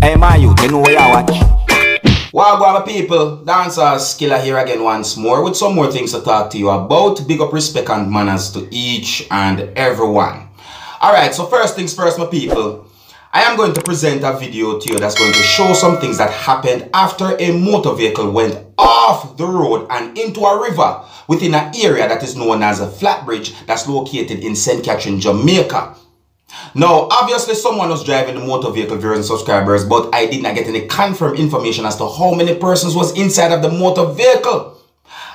Hey man, you know where you watch. Wagwan my people, Dancehall Skilla here again once more with some more things to talk to you about. Big up, respect and manners to each and everyone. Alright, so first things first my people, I am going to present a video to you that's going to show some things that happened after a motor vehicle went off the road and into a river within an area that is known as a flat bridge that's located in St. Catherine, Jamaica. Now, obviously someone was driving the motor vehicle, viewers and subscribers, but I did not get any confirmed information as to how many persons was inside of the motor vehicle.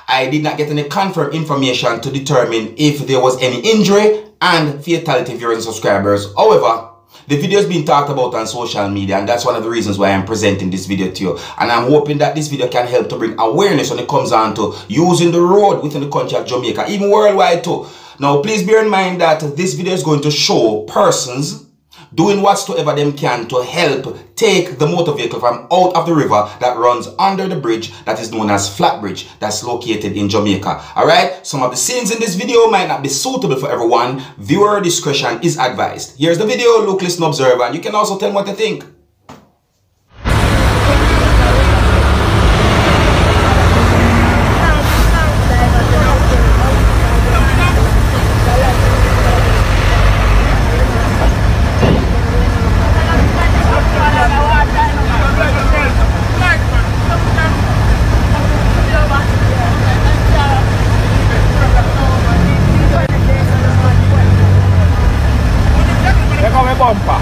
I did not get any confirmed information to determine if there was any injury and fatality, viewers and subscribers. However, the video is being talked about on social media, and that's one of the reasons why I'm presenting this video to you. And I'm hoping that this video can help to bring awareness when it comes on to using the road within the country of Jamaica, even worldwide too. Now, please bear in mind that this video is going to show persons doing whatsoever them can to help take the motor vehicle from out of the river that runs under the bridge that is known as Flat Bridge that's located in Jamaica. Alright, some of the scenes in this video might not be suitable for everyone. Viewer discretion is advised. Here's the video, look, listen, observe, and you can also tell me what you think. Bumper.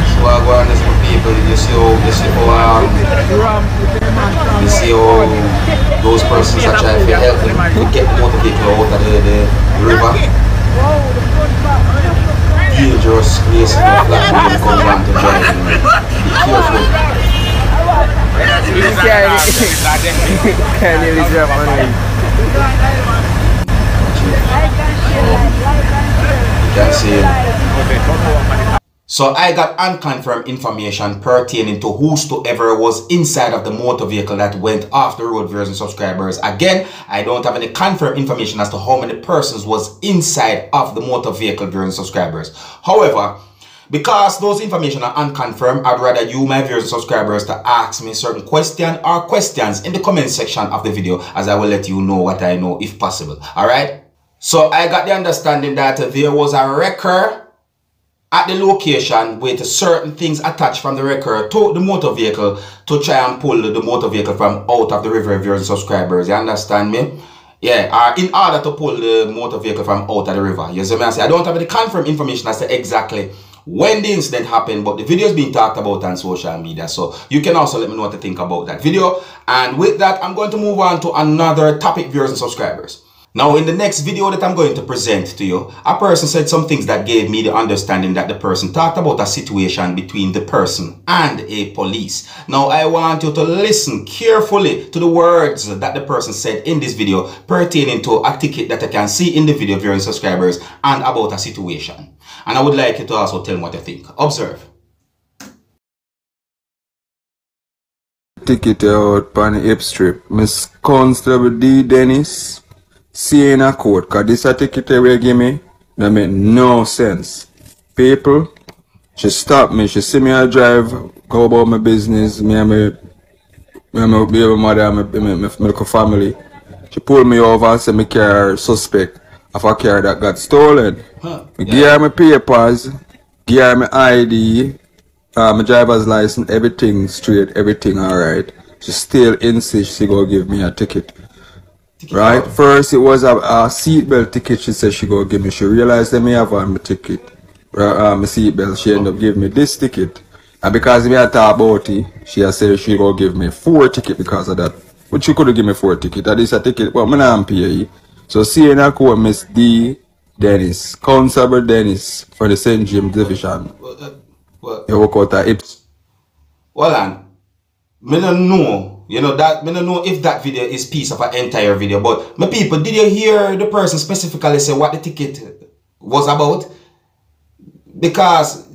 So I go on this for people, you see how those persons are trying to help them to get the motor vehicle out of the river. Dangerous place in the flat when it comes on to driving. So I got unconfirmed information pertaining to whosoever was inside of the motor vehicle that went off the road, viewers and subscribers. Again, I don't have any confirmed information as to how many persons was inside of the motor vehicle, viewers and subscribers. However, because those information are unconfirmed, I'd rather you, my viewers and subscribers, to ask me certain questions or questions in the comment section of the video, as I will let you know what I know if possible. Alright? So I got the understanding that there was a wrecker at the location with certain things attached from the wrecker to the motor vehicle to try and pull the motor vehicle from out of the river, viewers and subscribers. You understand me? Yeah, in order to pull the motor vehicle from out of the river. You see me? I don't have any confirmed information as to exactly when the incident happened, but the video is being talked about on social media. So you can also let me know what to think about that video. And with that, I'm going to move on to another topic, viewers and subscribers. Now, in the next video that I'm going to present to you, a person said some things that gave me the understanding that the person talked about a situation between the person and a police. Now, I want you to listen carefully to the words that the person said in this video pertaining to a ticket that I can see in the video, viewers and subscribers, and about a situation. And I would like you to also tell me what you think. Observe. Ticket out on the hip strip. Miss Constable D. Dennis. See in a court, cause this a ticket they give me, that make no sense. People, she stop me, she see me I drive, go about my business, me and my baby mother and my little family. She pull me over and say me car suspect of a car that got stolen. Me give her my papers, give her my ID, my driver's license, everything straight, everything alright. She still insists she go give me a ticket. Right, first it was a seatbelt ticket. She said she go give me. She realized that me have on my ticket, my seatbelt. She ended up giving me this ticket, and because me had talked about it, she has said she go give me 4 tickets because of that. But she could have given me 4 tickets. That is a ticket, but me not pay. So see in a court, Miss D. Dennis, Constable Dennis for the St. James Division. You work out at Ips. Well, and me don't know. You know that me don't know if that video is piece of an entire video, but my people, did you hear the person specifically say what the ticket was about? Because,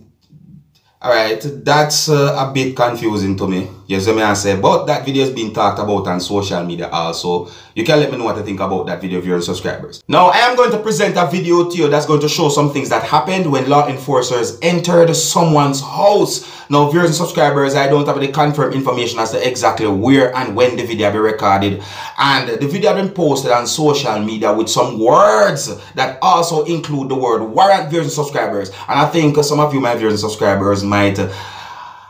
alright, that's a bit confusing to me. You see me I say, but that video is being talked about on social media also. You can let me know what you think about that video, viewers and subscribers. Now, I am going to present a video to you that's going to show some things that happened when law enforcers entered someone's house. Now, viewers and subscribers, I don't have any confirmed information as to exactly where and when the video be recorded. And the video has been posted on social media with some words that also include the word warrant, viewers and subscribers. And I think some of you, my viewers and subscribers, might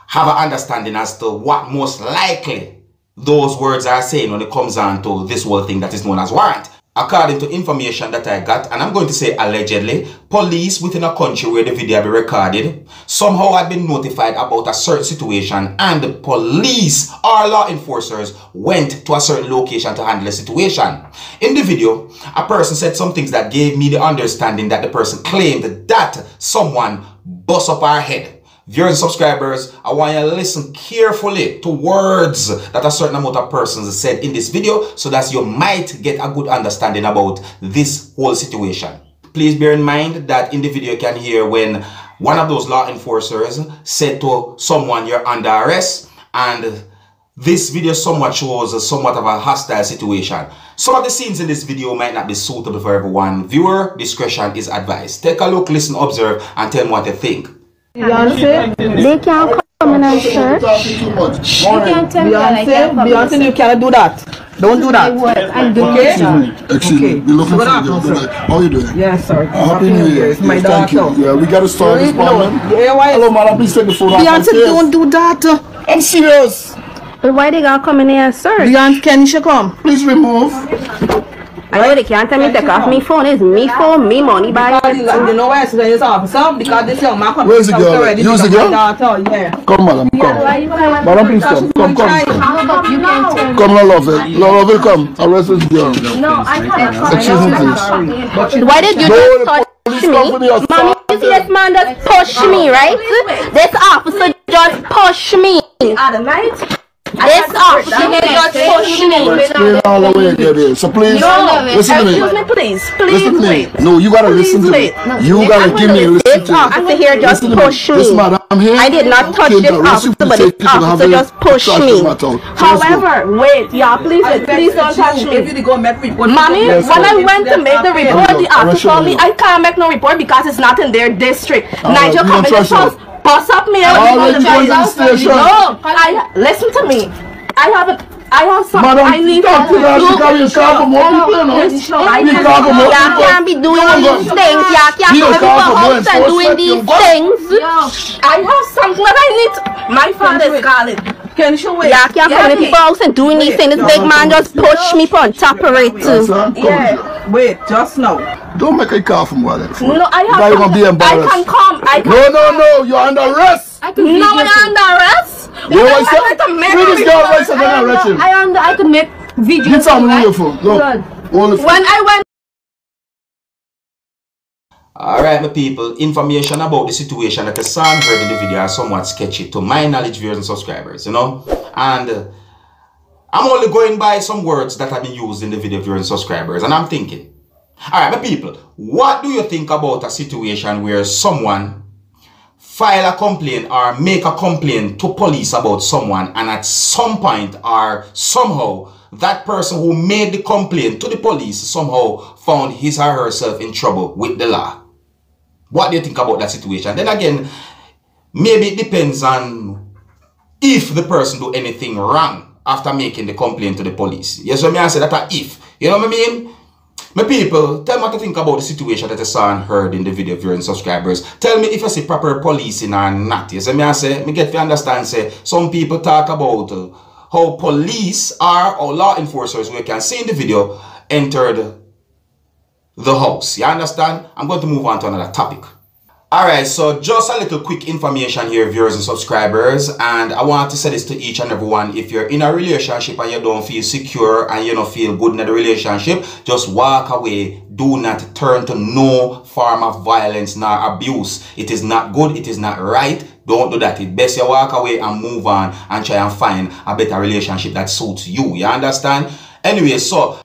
have an understanding as to what most likely those words are saying when it comes on to this whole thing that is known as warrant. According to information that I got, and I'm going to say allegedly, police within a country where the video be recorded somehow had been notified about a certain situation, and the police or law enforcers went to a certain location to handle the situation. In the video, a person said some things that gave me the understanding that the person claimed that someone bust up our head. Viewers and subscribers, I want you to listen carefully to words that a certain amount of persons said in this video so that you might get a good understanding about this whole situation. Please bear in mind that in the video you can hear when one of those law enforcers said to someone, "You're under arrest," and this video somewhat shows somewhat of a hostile situation. Some of the scenes in this video might not be suitable for everyone. Viewer discretion is advised. Take a look, listen, observe, and tell me what you think. Beyonce, they can't come in and search. You can't tell me Beyonce, you can't do that. Don't do that. I'm doing it. Excuse me, we're looking for you. How are you doing? Yes, sir. Happy New Year. It's my Thank you. daughter. Yeah, we got to start this problem. Hello, madam, please take the phone off. Beyonce, don't do that. I'm serious. But why they gonna come in here and search? Beyonce, can she come? Please remove. I know they can't tell me take off me phone. It's me phone, me money by it. You know why it's this officer? Because this young man comes. Where's the girl? Use the girl? Yeah. Come, madam, come. Madam, please come. Come. Come, no love it. No love it, come. Arrest this girl. No, I can't. Excuse me, please. Why did you just touch me? Mommy, you see this man just push me, right? This officer just push me. This officer just push me. Explain all the way again here. So please, listen to me. Excuse me, please. Listen to me. No, you gotta listen to me. You gotta give me a listen This to me. officer here just push This me. madam here. I did not touch this officer, but this officer just pushed me. However, wait, yeah, please don't touch me. If you go make report, mommy, when I went to make the report, the officer told me I can't make no report because it's not in their district. Nigel come in this house, bust up me. No, listen to me. I have something. Madam, I need talk to her. She carry a car for more people, you know. Y'all can't be doing these things. Y'all can't come into the house and doing these things. I have something that I need. My father is calling. Can you wait? Y'all can't come into people's house and doing these things. This big man just pushed me on top of it too. Yeah. Wait, just now. Don't make a car from what. No, I have. You're gonna be embarrassed. I can come. No, you're under arrest. No, I'm under arrest. You know what I said? Bring this girl right so they're not arresting. I could make videos. You tell me where you're from. Look. When I went. Alright, my people, information about the situation that the son heard in the video are somewhat sketchy to my knowledge, viewers and subscribers, you know. And I'm only going by some words that have been used in the video, viewers and subscribers, and I'm thinking, alright, my people, what do you think about a situation where someone file a complaint or make a complaint to police about someone, and at some point or somehow that person who made the complaint to the police somehow found his or herself in trouble with the law? What do you think about that situation? Then again, maybe it depends on if the person do anything wrong after making the complaint to the police. Yes, so I say that a if. You know what I mean? My people, tell me what to think about the situation that you saw and heard in the video, viewers and subscribers. Tell me if you see proper policing or not. Yes, I say, me get to understand, say, some people talk about how police are, or law enforcers, we can see in the video, entered the house. You understand? I'm going to move on to another topic. Alright, so just a little quick information here, viewers and subscribers, and I want to say this to each and everyone. If you're in a relationship and you don't feel secure and you don't feel good in the relationship, just walk away. Do not turn to no form of violence nor abuse. It is not good, it is not right. Don't do that. It's best you walk away and move on and try and find a better relationship that suits you. You understand? Anyway, so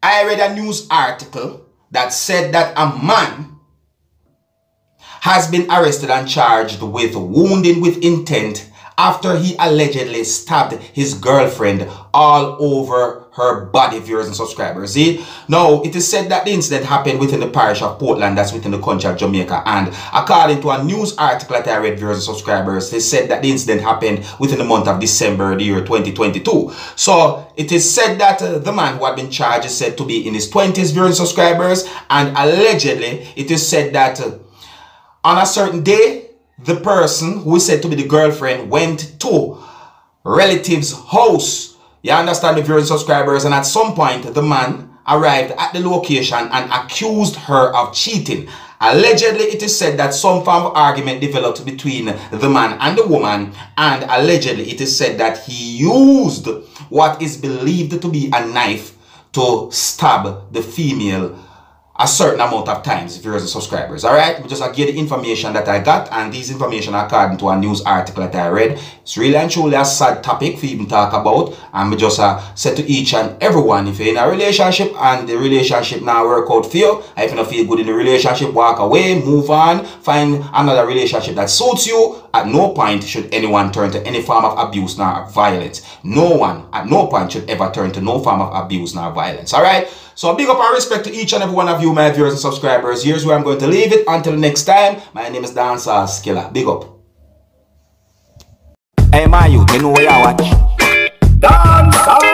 I read a news article that said that a man has been arrested and charged with wounding with intent after he allegedly stabbed his girlfriend all over her body, viewers and subscribers. See, now it is said that the incident happened within the parish of Portland, that's within the country of Jamaica, and according to a news article that I read, viewers and subscribers, they said that the incident happened within the month of December the year 2022. So it is said that the man who had been charged is said to be in his 20s, viewers and subscribers, and allegedly it is said that on a certain day, the person who is said to be the girlfriend went to relatives' house. You understand, the viewers and subscribers, and at some point the man arrived at the location and accused her of cheating. Allegedly, it is said that some form of argument developed between the man and the woman, and allegedly it is said that he used what is believed to be a knife to stab the female a certain amount of times, viewers and subscribers. Alright, just I give the information that I got, and these information are according to a news article that I read. It's really and truly a sad topic for even talk about, and we just said to each and everyone, if you're in a relationship and the relationship now work out for you, if you don't feel good in the relationship, walk away, move on, find another relationship that suits you. At no point should anyone turn to any form of abuse nor violence. No one at no point should ever turn to no form of abuse nor violence. Alright, so big up and respect to each and every one of you, my viewers and subscribers. Here's where I'm going to leave it. Until next time, my name is Dancehall Skilla. Big up. Hey, my youth, you know where you watch. Dancehall.